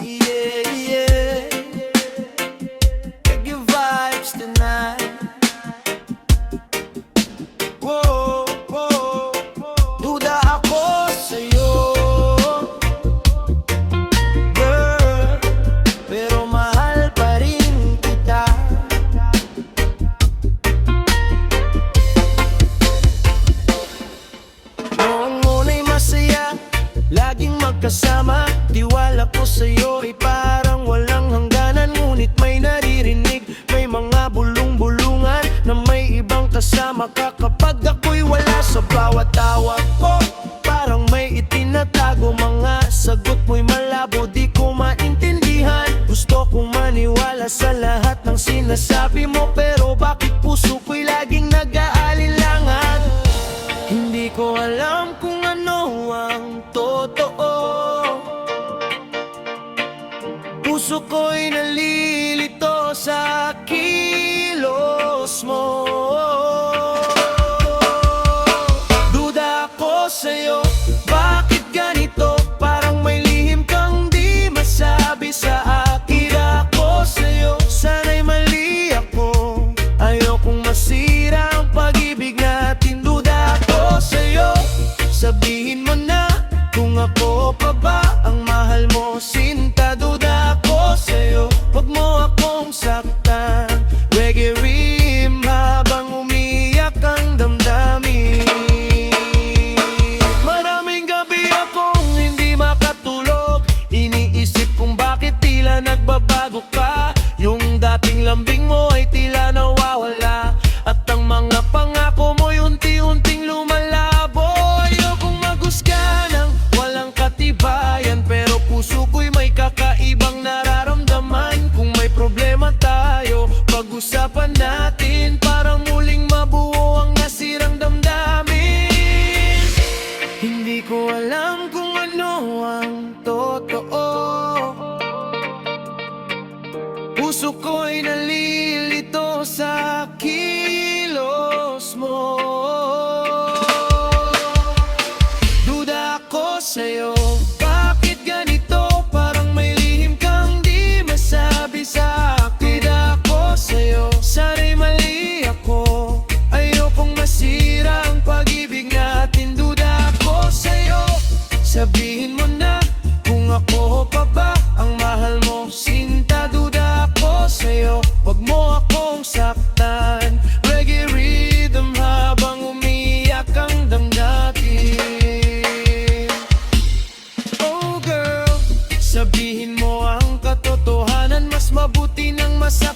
Yeah, yeah. Take your vibes tonight. Whoa, whoa. Duda ako sa'yo, girl, pero mahal pa rin kita. Noon nguna'y masaya, laging magkasama. Tiwala ko sa'yo ay parang walang hangganan. Ngunit may naririnig, may mga bulong-bulungan na may ibang kasama ka kapag ako'y wala. Sa bawat tawag ko, parang may itinatago. Mga sagot mo'y malabo, di ko maintindihan. Gusto kong maniwala sa lahat ng sinasabi mo, pero bakit puso ko'y laging nag-aalinlangan? Hindi ko alam kung ano ang totoo. Puso ko'y nalilito sa kilos mo. Duda ako sa'yo, bakit ganito? Parang may lihim kang di masabi sa akin. Ako sa'yo, sana'y mali ako. Ayokong masira ang pag-ibig natin. Duda ako sa'yo, sabihin mo na kung ako pa ba ang mahal mo, sinta. Duda ako sa'yo, wag mo akong saktan. Reggae rhythm habang umiyak ang damdamin. Maraming gabi akong hindi makatulog, iniisip kung bakit tila nagbabago ka. Yung dating lambing mo ay tila nawawala, at ang mga pangako mo'y unti-unting lumalabo. Ayokong maghusga ng walang katibayan, pero puso ko'y may kakaibang nararamdaman. Kung may problema tayo, pag-usapan natin, parang muling mabuo ang nasirang damdamin. Hindi ko alam kung ano ang totoo. Puso ko'y nalilito sa kilos mo. Duda ako sa'yo, bakit ganito? Parang may lihim kang di masabi sa akin. Ako sa'yo, sana'y mali ako. Ayokong masira ang pag-ibig natin. Duda ako sa'yo, sabihin mo na kung ako pa ba ang mahal mo, sinta. Duda ako sa'yo, wag mo akong saktan. Reggae rhythm habang umiyak ang damdamin. Oh girl, sabihin mo ang katotohanan, mas mabuti nang masaktan.